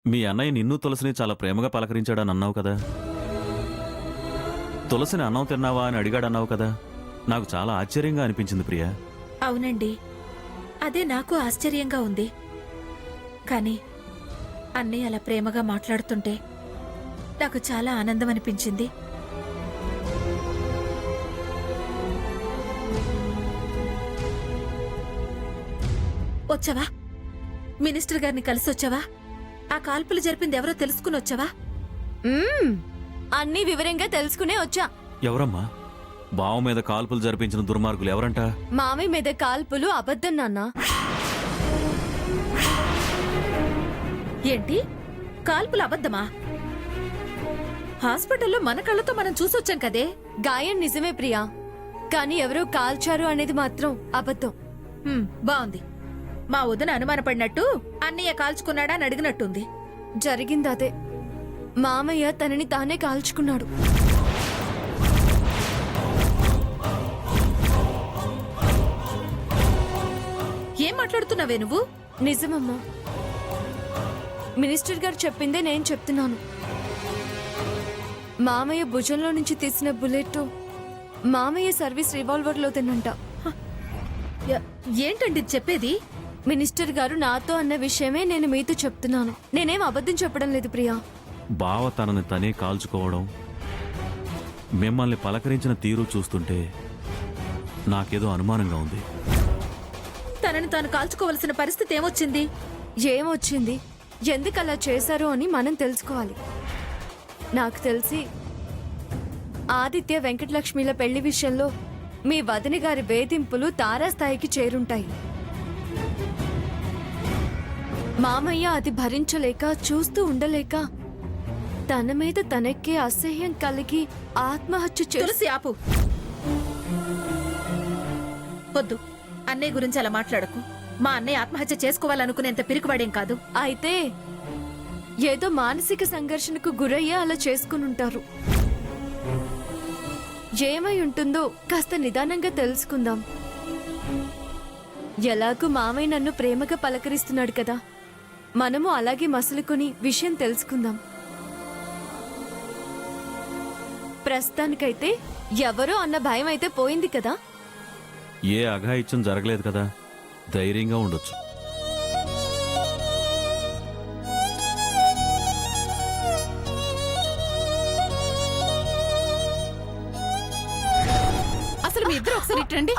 మీ అన్నయ్య నిన్ను తులసిని చాలా ప్రేమగా పలకరించాడని అన్నావు కదా. తులసిని అన్నం తిన్నావా అని అడిగాడన్నావు కదా. నాకు చాలా ఆశ్చర్యంగా అనిపించింది ప్రియా. అవునండి, అదే నాకు ఆశ్చర్యంగా ఉంది. కానీ అన్నయ్య అలా ప్రేమగా మాట్లాడుతుంటే నాకు చాలా ఆనందం అనిపించింది. వచ్చావా? మినిస్టర్ గారిని కలిసి వచ్చావా? ఆ కాల్పులు జరిపింది ఎవరో తెలుసుకుని వచ్చావా? అన్ని వివరంగా తెలుసుకునే వచ్చా. ఎవరమ్మా? బావ మీద కాల్పులు జరిపించిన దుర్మార్గులు ఎవరంట? మామయ్య మీద కాల్పులు అబద్ధం నాన్నా. ఏంటి? కాల్పులు అబద్ధమా? హాస్పిటల్లో మన కళ్ళతో మనం చూసొచ్చాం కదే. గాయం నిజమే ప్రియా, కానీ ఎవరో కాల్చారు అనేది మాత్రం అబద్ధం. బాగుంది. మా వదిన అనుమానపడినట్టు అన్నయ్య కాల్చుకున్నాడా అని అడిగినట్టుంది. జరిగింది అదే. మామయ్య తనని తానే కాల్చుకున్నాడు. ఏం మాట్లాడుతున్నావే నువ్వు? నిజమమ్మా, మినిస్టర్ గారు చెప్పిందే నేను చెప్తున్నాను. మామయ్య భుజంలో నుంచి తీసిన బుల్లెట్ మామయ్య సర్వీస్ రివాల్వర్లో తిన్నంట. ఏంటండి ఇది చెప్పేది? మినిస్టర్ గారు నాతో అన్న విషయమే నేను మీతో చెప్తున్నాను. నేనేం అబద్ధం చెప్పడం లేదు ప్రియా. బావ తనని తనే కాల్చుకోవడం, మిమ్మల్ని పలకరించిన తీరు చూస్తుంటే నాకేదో అనుమానంగా ఉంది. తనని తాను కాల్చుకోవలసిన పరిస్థితి ఏమొచ్చింది? ఏమొచ్చింది, ఎందుకు అలా చేశారు అని మనం తెలుసుకోవాలి. నాకు తెలిసి ఆదిత్య వెంకటలక్ష్మిల పెళ్లి విషయంలో మీ వదిన గారి వేధింపులు తారాస్థాయికి చేరుంటాయి. మామయ్య అది భరించలేక, చూస్తూ ఉండలేక తన మీద తనకే అసహ్యం కలిగి ఆత్మహత్య తులసి ఆపు. వద్దు, అన్నయ్య గురించి అలా మాట్లాడకు. మా అన్నయ్య ఆత్మహత్య చేసుకోవాలనుకునేంత పిరికివాడేం కాదు. అయితే ఏదో మానసిక సంఘర్షణకు గురయ్యే అలా చేసుకునుంటారు. ఏమై ఉంటుందో కాస్త నిదానంగా తెలుసుకుందాం. ఎలాగూ మామయ్య నన్ను ప్రేమగా పలకరిస్తున్నాడు కదా, మనము అలాగే మసులుకొని విషయం తెలుసుకుందాం. ప్రస్తుతానికైతే ఎవరో అన్న భయం అయితే పోయింది కదా. ఏ అఘాయిత్యం జరగలేదు కదా, ధైర్యంగా ఉండొచ్చు. అసలు మీ ఇద్దరు ఒకసారి ఇట్టండి.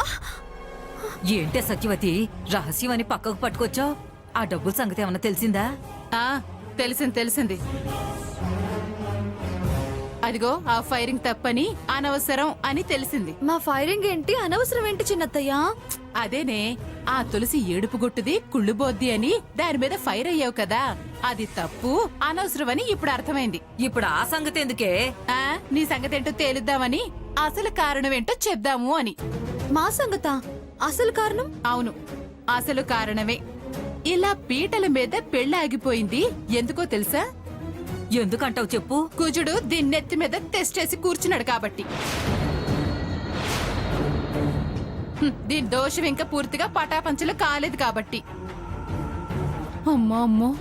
ఏంటే సత్యవతి, రహస్యం అని పక్కకు పట్టుకొచ్చావు? ఆ డబ్బుల సంగతి ఏమన్నా తెలిసిందా? తెలిసింది. అదిగో ఆ ఫైరింగ్ తప్పని, అనవసరం అని తెలిసింది. మా ఫైరింగ్ ఏంటి, అనవసరం ఏంటి చిన్నత్తయ్యా? అదేనే, ఆ తులసి ఏడుపు గుట్టుది కుళ్ళుబోద్ది అని దాని మీద ఫైర్ అయ్యావు కదా, అది తప్పు, అనవసరం అని ఇప్పుడు అర్థమైంది. ఇప్పుడు ఆ సంగతి ఎందుకే? నీ సంగతి ఏంటో తేలుద్దామని, అసలు కారణం ఏంటో చెప్దాము అని. మా సంగతా? అసలు కారణం? అవును, అసలు కారణమే. ఇలా పీటల మీద పెళ్లి ఆగిపోయింది ఎందుకో తెలుసా? ఎందుకంటావు చెప్పు. కుజుడు దీని నెత్తి మీద తెస్టేసి కూర్చున్నాడు కాబట్టి. దీని దోషం ఇంకా పూర్తిగా పటాపంచలు కాలేదు కాబట్టి. అమ్మో,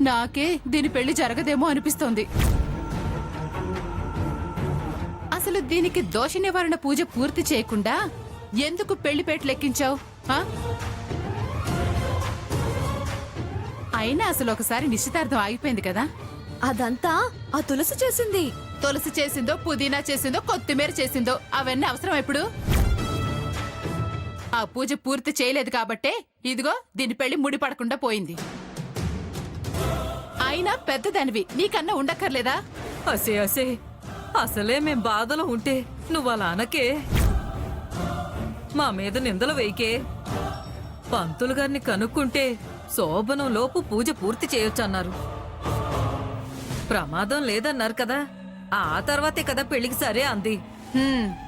నాకే దీని పెళ్లి జరగదేమో అనిపిస్తోంది. అసలు దీనికి దోష నివారణ పూజ పూర్తి చేయకుండా ఎందుకు పెళ్లిపేట లెక్కించావు? అయినా అసలు ఒకసారి నిశ్చితార్థం ఆగిపోయింది కదా. అదంతా ఆ తులసి చేసింది. తులసి చేసిందో, పుదీనా చేసిందో, కొత్తిమీర చేసిందో అవన్నీ అవసరం ఎప్పుడు? ఆ పూజ పూర్తి చేయలేదు కాబట్టే ఇదిగో దీని పెళ్లి ముడిపడకుండా పోయింది. అయినా పెద్దదానివి, నీకన్నా ఉండక్కర్లేదా? అసే అసలే మేం బాధలో ఉంటే నువ్వు అలా అనకే. మా మీద నిందలు వేయకే. పంతులు గారిని కనుక్కుంటే శోభనం లోపు పూజ పూర్తి చేయొచ్చన్నారు. ప్రమాదం లేదన్నారు కదా, ఆ తర్వాతే కదా పెళ్లికి సరే అంది.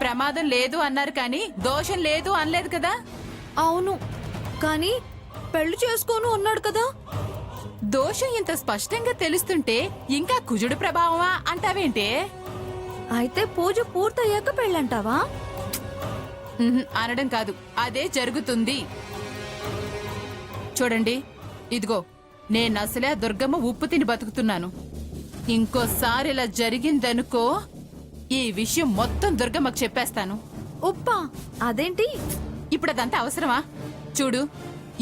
ప్రమాదం లేదు అన్నారు కానీ దోషం లేదు అనలేదు కదా. అవును, కానీ పెళ్లి చేసుకోను అన్నాడు కదా. దోషం ఇంత స్పష్టంగా తెలుస్తుంటే ఇంకా కుజుడు ప్రభావమా అంటావేంటే? అయితే పూజ పూర్తయ్యాక పెళ్ళంటావా? అనడం కాదు, అదే జరుగుతుంది. చూడండి, ఇదిగో నేను అసలే ఆ దుర్గమ్మ ఉప్పు తిని బతుకుతున్నాను. ఇంకోసారి ఇలా జరిగిందనుకో ఈ విషయం మొత్తం దుర్గమ్మకు చెప్పేస్తాను. ఉప్పా అదేంటి? ఇప్పుడు అదంతా అవసరమా? చూడు,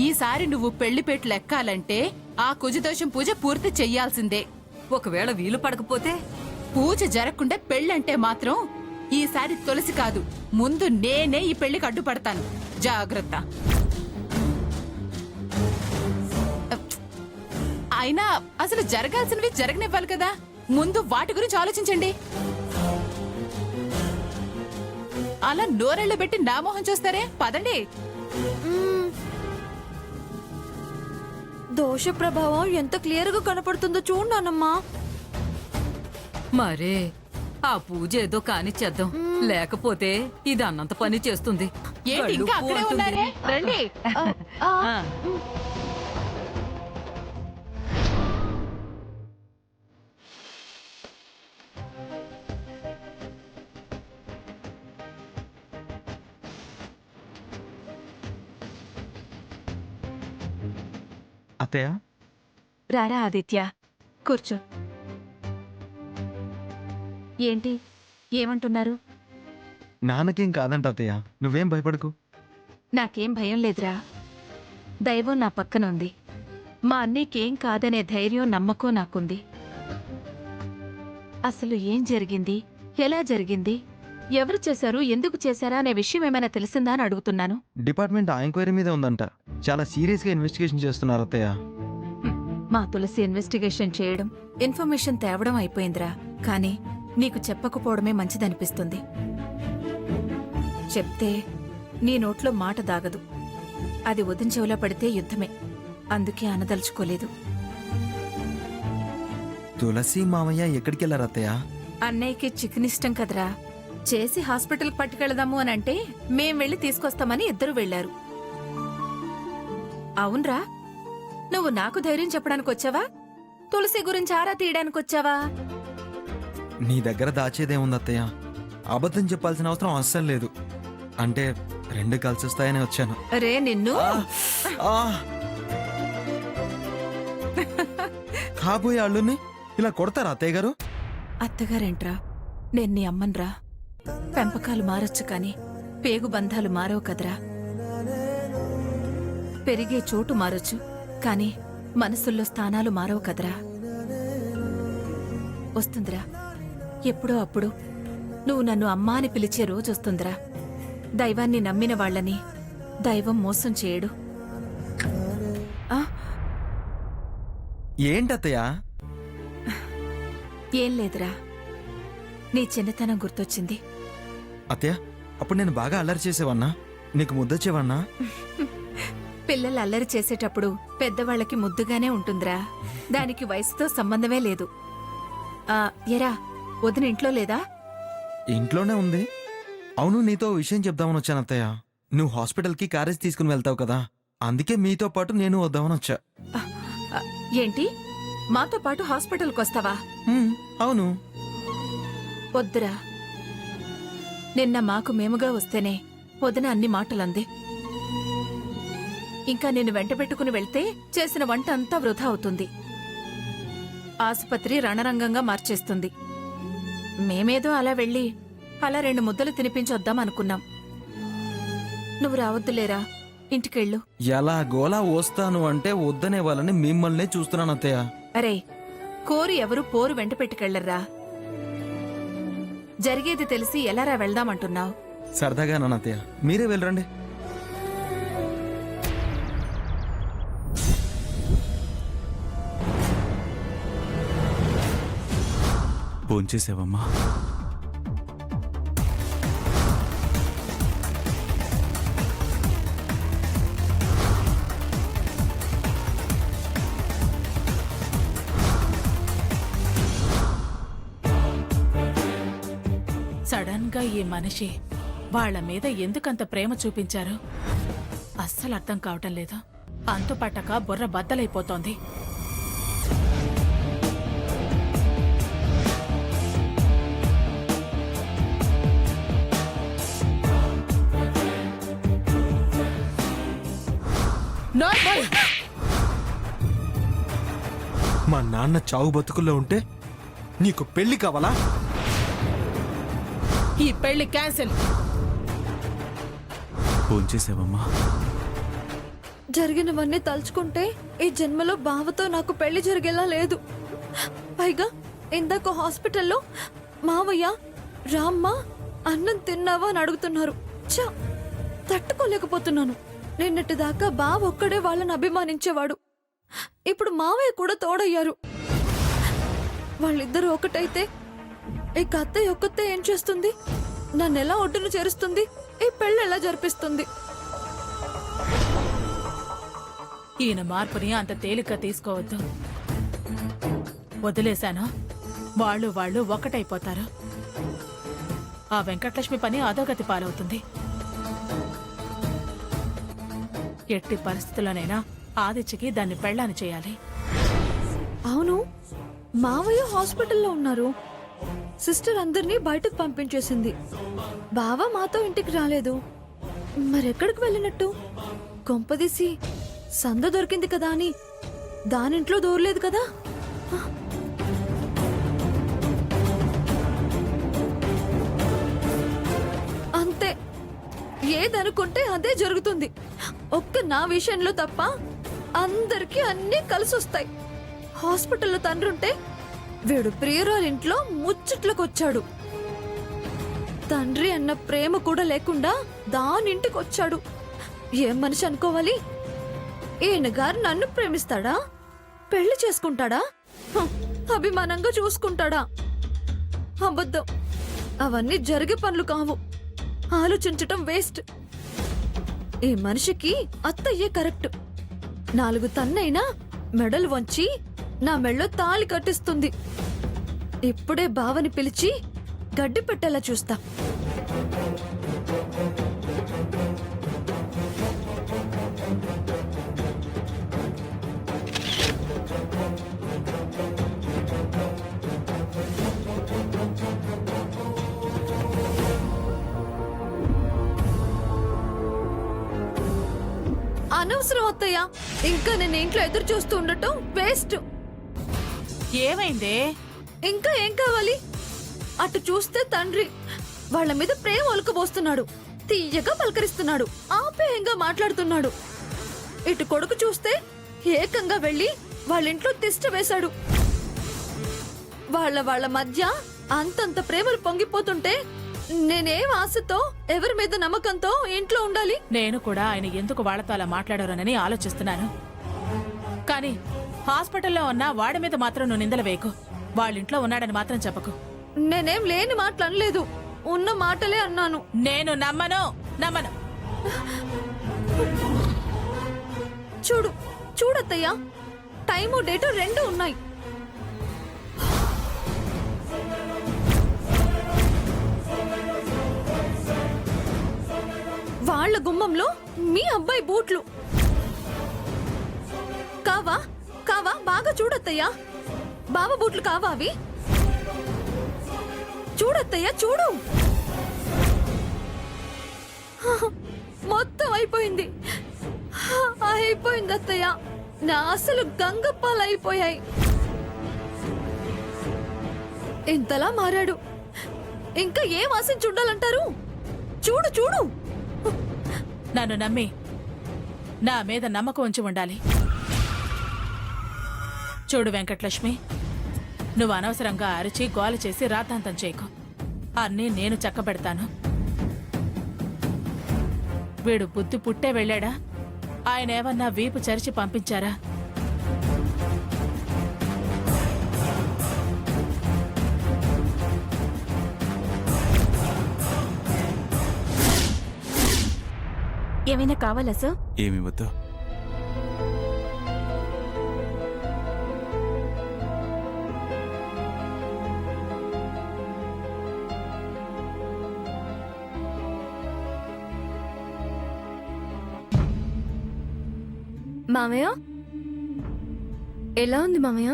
ఈసారి నువ్వు పెళ్లిపేటలు ఎక్కాలంటే ఆ కుజదోషం పూజ పూర్తి చెయ్యాల్సిందే. ఒకవేళ వీలు పడకపోతే పూజ జరగకుండా పెళ్ళంటే మాత్రం ఈసారి తులసి కాదు, ముందు నేనే ఈ పెళ్లికి అడ్డుపడతాను. జాగ్రత్త. అయినా అసలు జరగాల్సినవి జరగనివ్వాలి కదా, ముందు వాటి గురించి ఆలోచించండి. అలా నోరెళ్ళు పెట్టి నా మొహం చూస్తారే, పదండి. దోష ప్రభావం ఎంత క్లియర్ గా కనపడుతుందో చూడు నానమ్మా. మరే ఆ పూజ ఏదో కానిచ్చేద్దాం, లేకపోతే ఇది అన్నంత పని చేస్తుంది. ఏంటి ఇంకా కడుపు అక్కడే అంటుంది. ఉన్నారే? రండి. అత్తయ్య, రారా ఆదిత్య, కూర్చో. ఏంటి ఏమంటున్నారు? నాన్నకేం కాదంట అత్తయ్య, నువ్వేం భయపడకు. నాకేం భయం లేదురా. దైవం నా పక్కన ఉంది. మా అన్నయ్యకేం కాదనే ధైర్యం, నమ్మకం నాకుంది. అసలు ఏం జరిగింది, ఎలా జరిగింది, ఎవరు చేశారు, ఎందుకు చేశారా అనే విషయం ఏమైనా తెలిసిందా అని అడుగుతున్నాను. డిపార్ట్మెంట్ ఆ ఎంక్వైరీ మీద ఉందంట. చాలా సీరియస్గా ఇన్వెస్టిగేషన్ చేస్తున్నారు అత్తయ్య. మా తులసి ఇన్వెస్టిగేషన్ చేయడం, ఇన్ఫర్మేషన్ తేవడం అయిపోయిందిరా. కానీ నీకు చెప్పకపోవడమే మంచిదనిపిస్తుంది. చెప్తే నీ నోట్లో మాట దాగదు. అది ఉదయం చెవిలో పడితే యుద్ధమే. అందుకే అనదలుచుకోలేదు. తులసి మామయ్య ఎక్కడికి వెళ్ళారు అత్తయ్య? అన్నయ్యకి చికెన్ ఇష్టం కదరా, చేసి హాస్పిటల్కి పట్టుకెళదాము అని అంటే మేం వెళ్ళి తీసుకొస్తామని ఇద్దరు వెళ్లారు. అవునరా, నువ్వు నాకు ధైర్యం చెప్పడానికి వచ్చావా, తులసి గురించి ఆరా తీయడానికి వచ్చావా? నీ దగ్గర దాచేదేముంది అత్తయ్య? అబద్ధం చెప్పాల్సిన అవసరం అస్సలు లేదు. అంటే రెండు కలిసి వస్తాయని వచ్చాను. రే నిన్ను ఆ! కాబోయే అల్లుని ఇలా కొడతారా అత్తయ్య గారు? అత్తగారేంట్రా, నేను నీ అమ్మన్రా. పెంపకాలు మారొచ్చు కాని పేగు బంధాలు మారవు కదరా. పెరిగే చోటు మారొచ్చు కాని మనసుల్లో స్థానాలు మారవు కదరా. వస్తుందిరా, ఎప్పుడో అప్పుడు నువ్వు నన్ను అమ్మా అని పిలిచే రోజు వస్తుందిరా. దైవాన్ని నమ్మిన వాళ్ళని దైవం మోసం చేయడు. ఆ, ఏంటత్తయ్య? ఏం లేదురా, నీ చిన్నతనం గుర్తొచ్చింది. అత్తయ్య, అప్పుడు నేను బాగా అల్లరి చేసేవన్నా, నీకు ముద్దొచ్చేవన్నా? పిల్లలు అల్లరి చేసేటప్పుడు పెద్దవాళ్ళకి ముద్దుగానే ఉంటుందిరా. దానికి వయసుతో సంబంధమే లేదు. ఎరా, వదిన ఇంట్లో లేదా? ఇంట్లోనే ఉంది. అవును, నీతో ఓ విషయం చెప్దామని వచ్చాను అత్తయ్య. నువ్వు హాస్పిటల్కి క్యారేజ్ తీసుకుని వెళ్తావు కదా, అందుకే మీతో పాటు నేను వద్దామని వచ్చా. ఏంటి, మాతో పాటు హాస్పిటల్కి వస్తావా? అవును. వద్దురా, నిన్న మాకు మేముగా వస్తేనే వదిన అన్ని మాటలంది. ఇంకా నేను వెంట పెట్టుకుని వెళ్తే చేసిన వంట అంతా వృధా అవుతుంది. ఆసుపత్రి రణరంగంగా మార్చేస్తుంది. మేమేదో అలా వెళ్ళి అలా 2 ముద్దలు తినిపించొద్దాం అనుకున్నాం. నువ్వు రావద్దులేరా, ఇంటికెళ్ళు. ఎలా గోలా వస్తాను అంటే వద్దనే వాళ్ళని మిమ్మల్నే చూస్తున్నాను అత్తయ్య. అరే, కోరి ఎవరు పోరు వెంట పెట్టుకెళ్లర్రా. జరిగేది తెలిసి ఎలారా వెళ్దామంటున్నావు? సరదాగా నన్ను అత్తయ్య, మీరే వెళ్ళరండి. భోంచేసావమ్మా? సడన్ గా ఈ మనిషి వాళ్ళ మీద ఎందుకంత ప్రేమ చూపించారు అస్సలు అర్థం కావటం లేదు. అంతుపట్టక బుర్ర బద్దలైపోతోంది. నాన్న చావు బతుకుల్లో ఉంటే నీకు పెళ్లి కావాలా? ఈ పెళ్లి క్యాన్సిల్. ఫోన్ చేసావమ్మా? జరిగినవన్నీ తలుచుకుంటే ఈ జన్మలో బావతో నాకు పెళ్లి జరిగేలా లేదు. పైగా ఇందాక హాస్పిటల్లో మావయ్య రామ్మ అన్నం తిన్నావా అని అడుగుతున్నారు. చా, తట్టుకోలేకపోతున్నాను. నిన్నటి దాకా బావ ఒక్కడే వాళ్ళని అభిమానించేవాడు. ఇప్పుడు మావయ్య కూడా తోడయ్యారు. వాళ్ళిద్దరూ ఒకటైతే ఈ అత్తయ్య ఒక్కతే ఏం చేస్తుంది? నన్నెలా ఒడ్డును చేరుస్తుంది? ఈ పెళ్లి ఎలా జరిపిస్తుంది? ఈయన మార్పుని అంత తేలిక తీసుకోవద్దు. వదిలేశాను, వాళ్ళు ఒకటైపోతారు. ఆ వెంకటలక్ష్మి పని అధోగతి పాలవుతుంది. ఎట్టి పరిస్థితుల్లోనైనా ఆదిత్యకి దాన్ని పెళ్ళాని చేయాలి. అవును, మావయ్య హాస్పిటల్లో ఉన్నారు. సిస్టర్ అందరినీ బయటకు పంపించేసింది. బావ మాతో ఇంటికి రాలేదు. మరెక్కడికి వెళ్ళినట్టు? కొంపదీసి సంద దొరికింది కదా అని దానింట్లో దూరలేదు కదా? అంతే, ఏదనుకుంటే అదే జరుగుతుంది. ఒక్క నా విషయంలో తప్ప అందరికీ అన్నీ కలిసొస్తాయి. హాస్పిటల్లో తండ్రుంటే వీడు ప్రియురాలింట్లో ముచ్చట్లకొచ్చాడు. తండ్రి అన్న ప్రేమ కూడా లేకుండా దానింటికి వచ్చాడు. ఏం మనిషి అనుకోవాలి? ఈయన గారు నన్ను ప్రేమిస్తాడా? పెళ్లి చేసుకుంటాడా? అభిమానంగా చూసుకుంటాడా? అబద్ధం. అవన్నీ జరిగే పనులు కావు. ఆలోచించటం వేస్ట్. ఈ మనిషికి అత్తయ్యే కరెక్ట్. 4 తన్నైనా మెడలు వంచి నా మెళ్ళో తాళి కట్టిస్తుంది. ఇప్పుడే బావని పిలిచి గడ్డి పెట్టేలా చూస్తా. అనవసరం అత్తయ్య, ఇంకా నేను ఇంట్లో ఎదురు చూస్తూ ఉండటం వేస్ట్. ఏమైందే? ఇంకా ఏం కావాలి? అటు చూస్తే తండ్రి వాళ్ళ మీద ప్రేమ ఒలకబోస్తున్నాడు. తీయగా పలకరిస్తున్నాడు, ఆప్యాయంగా మాట్లాడుతున్నాడు. ఇటు కొడుకు చూస్తే ఏకంగా వెళ్లి వాళ్ళింట్లో తిష్ట వేశాడు. వాళ్ళ మధ్య అంతంత ప్రేమలు పొంగిపోతుంటే నేనేం ఆశతో, ఎవరి మీద నమ్మకంతో ఇంట్లో ఉండాలి? నేను కూడా ఆయన ఎందుకు వాళ్ళతో అలా మాట్లాడారనని ఆలోచిస్తున్నాను. కానీ హాస్పిటల్లో ఉన్న వాడి మీద మాత్రం నువ్వు నిందలు వేయకు. వాళ్ళింట్లో ఉన్నాడని మాత్రం చెప్పకు. నేనేం లేని మాటలు అనలేదు, ఉన్న మాటలే అన్నాను. నేను నమ్మను. చూడత్తయ్యా, టైము డేటు 2 ఉన్నాయి. వాళ్ళ గుమ్మంలో మీ అబ్బాయి బూట్లు. కావా? బాగా చూడత్తయ్యా. బావ బూట్లు కావా అవి? చూడత్తయ్యా, చూడు. మొత్తం అయిపోయింది అత్తయ్య. నా అసలు గంగప్పాలు అయిపోయాయి. ఇంతలా మారాడు, ఇంకా ఏం ఆశించి ఉండాలంటారు? చూడు. నన్ను నమ్మి నా మీద నమ్మకం ఉంచి ఉండాలి. చూడు వెంకటలక్ష్మి, నువ్వు అనవసరంగా అరిచి గోల చేసి రాతాంతం చేయకు. అన్నీ నేను చక్కబెడతాను. వీడు బుద్ధి పుట్టే వెళ్ళాడా? ఆయన ఏమన్నా వీపు చరిచి పంపించారా? ఏమైనా కావాలా సార్? ఏమి వద్దు. మామయ్య, ఎలా ఉంది మామయ్య?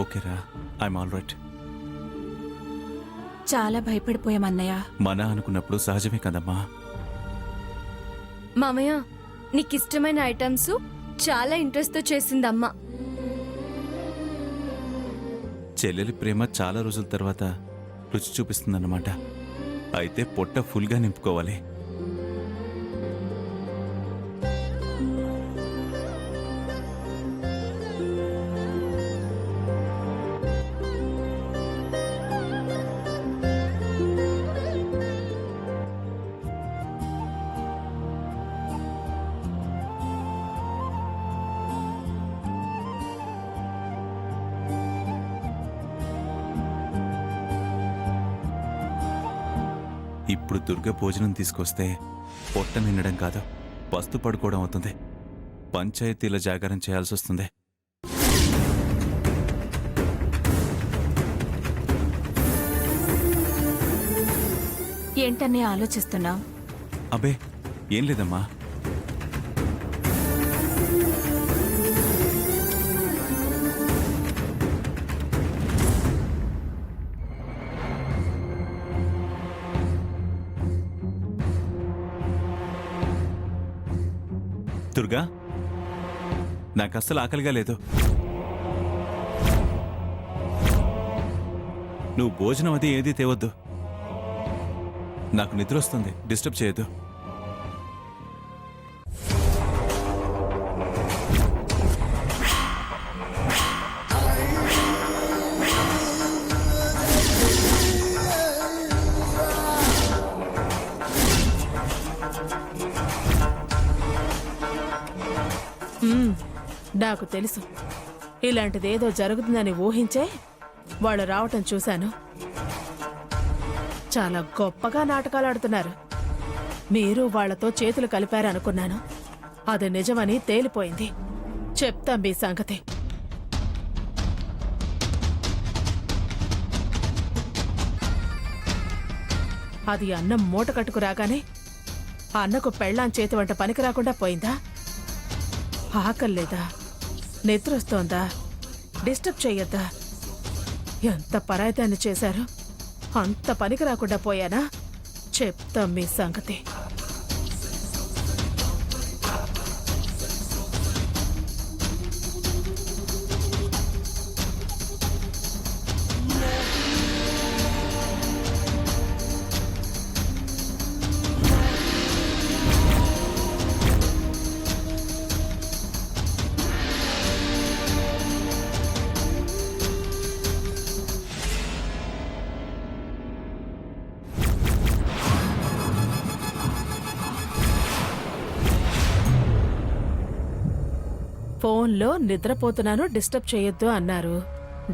ఓకేరా, ఐఎమ్ ఆల్ రైట్. చాలా భయపడిపోయామన్నయ్య. మన అనుకున్నప్పుడు సహజమే కదమ్మా. మామయ్య నీకు ఇష్టమైన ఐటమ్స్ చాలా ఇంట్రెస్ట్తో చేసిందమ్మ. చెల్లెలి ప్రేమ చాలా రోజుల తర్వాత రుచి చూపిస్తుందన్నమాట. అయితే పొట్ట ఫుల్గా నింపుకోవాలి. ఇప్పుడు దుర్గ భోజనం తీసుకొస్తే పొట్ట నిండడం కాదు, పస్తు పడుకోవడం అవుతుంది. పంచాయతీల జాగారం చేయాల్సి వస్తుంది. ఏంటని ఆలోచిస్తున్నావు? అబే ఏం లేదమ్మా. దుర్గా, నాకు అస్సలు ఆకలిగా లేదు. నువ్వు భోజనం అది ఏదీ తేవద్దు. నాకు నిద్ర వస్తుంది, డిస్టర్బ్ చేయొద్దు. నాకు తెలుసు ఇలాంటిదేదో జరుగుతుందని ఊహించే వాళ్ళు రావటం చూశాను. చాలా గొప్పగా నాటకాలు ఆడుతున్నారు. మీరు వాళ్లతో చేతులు కలిపారనుకున్నాను. అది నిజమని తేలిపోయింది. చెప్తాం మీ సంగతి. అది అన్నం మూట కట్టుకు రాగానే అన్నకు పెళ్ళాం చేతి వంట పనికి రాకుండా పోయిందా? ఆకల్లేదా? నిద్రొస్తోందా? డిస్టర్బ్ చెయ్యొద్దా? ఎంత పరాయితాన్ని చేశారు? అంత పనికి రాకుండా పోయానా? చెప్తాం మీ సంగతి. ఫోన్లో నిద్రపోతున్నాను డిస్టర్బ్ చేయొద్దు అన్నారు.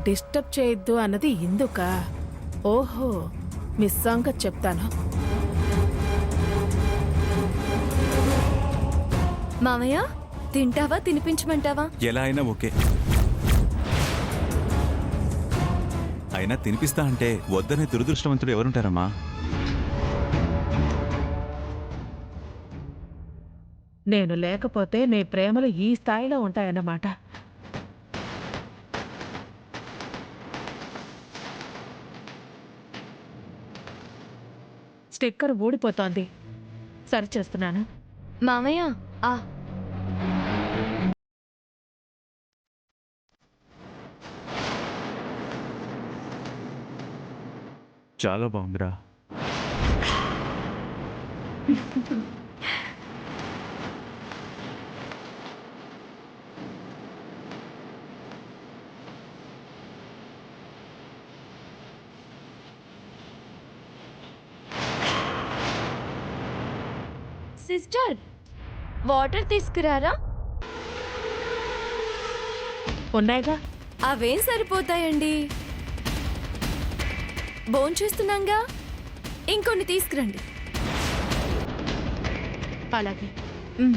డిస్టర్బ్ చేయొద్దు అన్నది ఇందుకా? ఓహో, మీ సంగతి చెప్తాను. మామయ్య తింటావా, తినిపించమంటావా? ఎలా అయినా ఓకే. అయినా తినిపిస్తా అంటే వద్దనే దురదృష్టవంతుడు ఎవరుంటారమ్మా? నేను లేకపోతే మీ ప్రేమలు ఈ స్థాయిలో ఉంటాయన్నమాట. స్టిక్కర్ ఊడిపోతోంది, సరిచేస్తున్నాను. మామయ్య చాలా బాగుందిరా. సిస్టర్, వాటర్ తీసుకురారా? ఉన్నాయిగా. అవేం సరిపోతాయండి, భోంచేస్తున్నాంగా. ఇంకొన్ని తీసుకురండి. అలాగే. మ్.